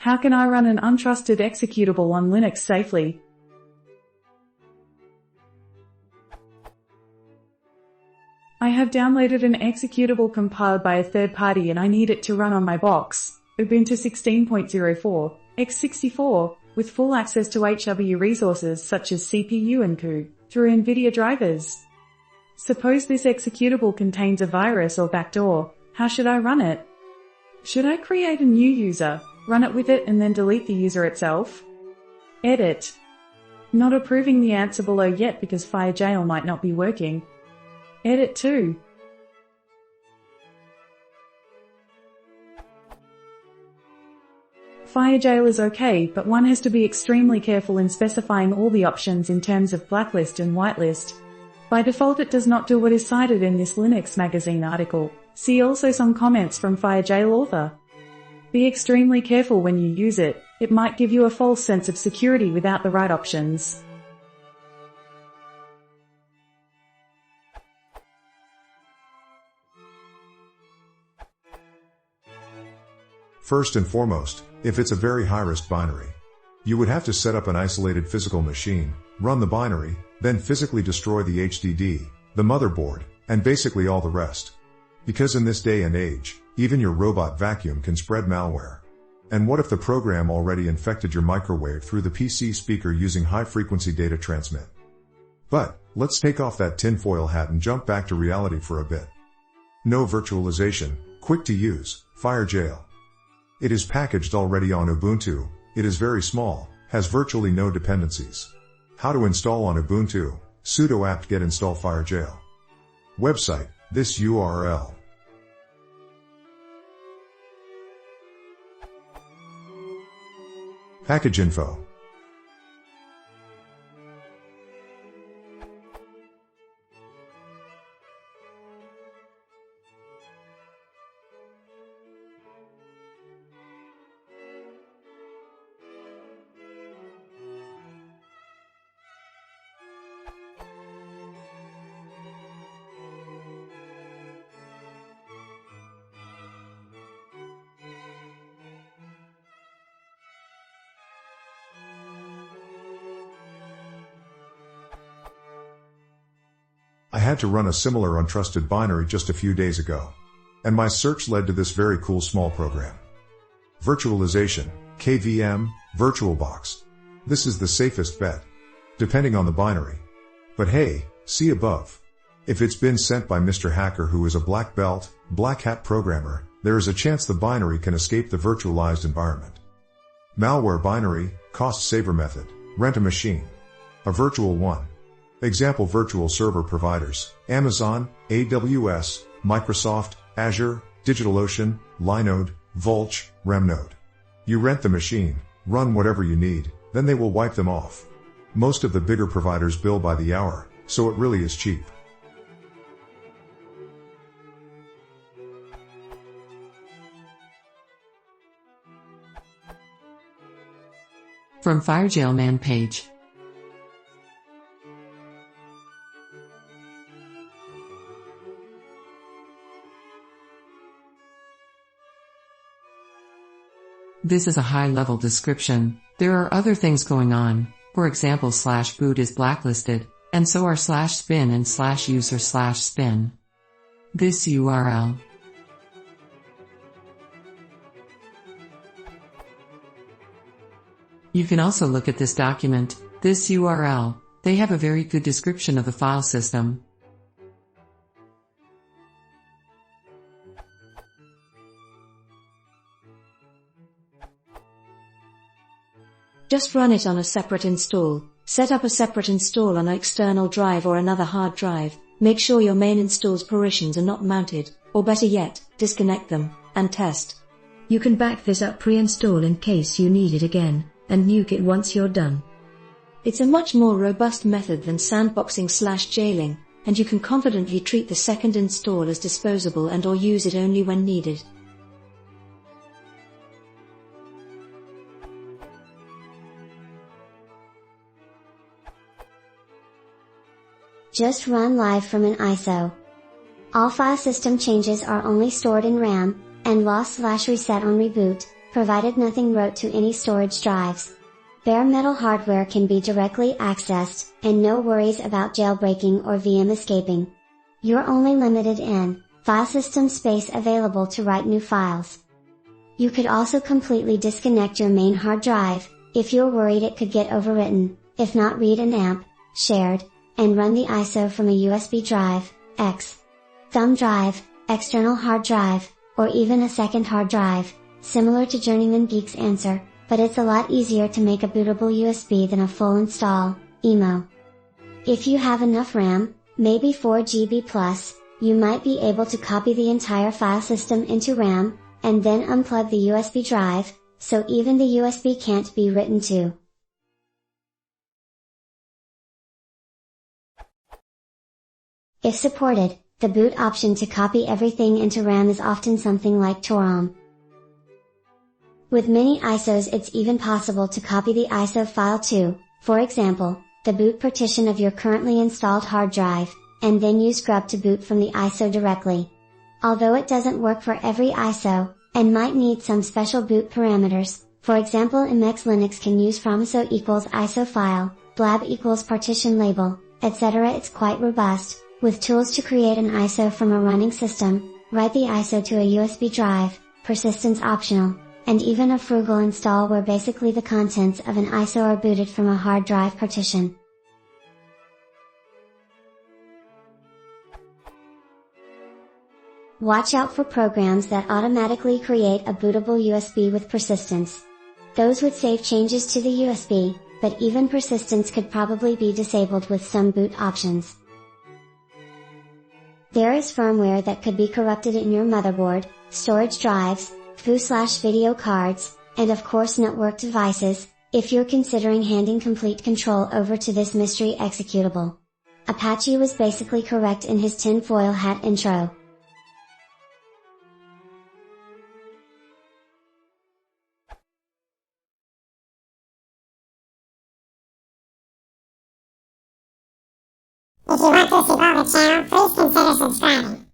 How can I run an untrusted executable on Linux safely? I have downloaded an executable compiled by a third party and I need it to run on my box, Ubuntu 16.04, x64, with full access to HW resources such as CPU and CU, through NVIDIA drivers. Suppose this executable contains a virus or backdoor, how should I run it? Should I create a new user, run it with it and then delete the user itself? Edit. Not approving the answer below yet because FireJail might not be working. Edit 2. FireJail is okay, but one has to be extremely careful in specifying all the options in terms of blacklist and whitelist. By default it does not do what is cited in this Linux magazine article. See also some comments from FireJail author. Be extremely careful when you use it, it might give you a false sense of security without the right options. First and foremost, if it's a very high-risk binary, you would have to set up an isolated physical machine, run the binary, then physically destroy the HDD, the motherboard, and basically all the rest. Because in this day and age, even your robot vacuum can spread malware. And what if the program already infected your microwave through the PC speaker using high-frequency data transmit? But, let's take off that tinfoil hat and jump back to reality for a bit. No virtualization, quick to use, FireJail. It is packaged already on Ubuntu, it is very small, has virtually no dependencies. How to install on Ubuntu, sudo apt-get install FireJail. Website, this URL. Package info. I had to run a similar untrusted binary just a few days ago. And my search led to this very cool small program. Virtualization, KVM, VirtualBox. This is the safest bet. Depending on the binary. But hey, see above. If it's been sent by Mr. Hacker who is a black belt, black hat programmer, there is a chance the binary can escape the virtualized environment. Malware binary, cost saver method, rent a machine. A virtual one. Example virtual server providers, Amazon, AWS, Microsoft, Azure, DigitalOcean, Linode, Vultr, Remnode. You rent the machine, run whatever you need, then they will wipe them off. Most of the bigger providers bill by the hour, so it really is cheap. From FireJail man page. This is a high-level description. There are other things going on. For example, /boot is blacklisted, and so are /spin and /user/spin. This URL. You can also look at this document, this URL. They have a very good description of the file system. Just run it on a separate install. Set up a separate install on an external drive or another hard drive. Make sure your main install's permissions are not mounted, or better yet, disconnect them, and test. You can back this up pre-install in case you need it again, and nuke it once you're done. It's a much more robust method than sandboxing/jailing, and you can confidently treat the second install as disposable and or use it only when needed. Just run live from an ISO. All file system changes are only stored in RAM, and loss/reset on reboot. provided nothing wrote to any storage drives. Bare metal hardware can be directly accessed, and no worries about jailbreaking or VM escaping. You're only limited in file system space available to write new files. You could also completely disconnect your main hard drive, if you're worried it could get overwritten. If not, read an amp, shared, and run the ISO from a USB drive, thumb drive, external hard drive, or even a second hard drive, similar to Journeyman Geek's answer, but it's a lot easier to make a bootable USB than a full install, emo. If you have enough RAM, maybe 4 GB plus, you might be able to copy the entire file system into RAM, and then unplug the USB drive, so even the USB can't be written to. If supported, the boot option to copy everything into RAM is often something like torrom. With many ISOs it's even possible to copy the ISO file to, for example, the boot partition of your currently installed hard drive, and then use grub to boot from the ISO directly. Although it doesn't work for every ISO, and might need some special boot parameters, for example MX Linux can use fromiso equals ISO file, blab equals partition label, etc. It's quite robust, with tools to create an ISO from a running system, write the ISO to a USB drive, persistence optional, and even a frugal install where basically the contents of an ISO are booted from a hard drive partition. Watch out for programs that automatically create a bootable USB with persistence. Those would save changes to the USB, but even persistence could probably be disabled with some boot options. There is firmware that could be corrupted in your motherboard, storage drives, FU/video cards, and of course network devices, if you're considering handing complete control over to this mystery executable. Apache was basically correct in his tinfoil hat intro. If you want to support the channel, please consider subscribing.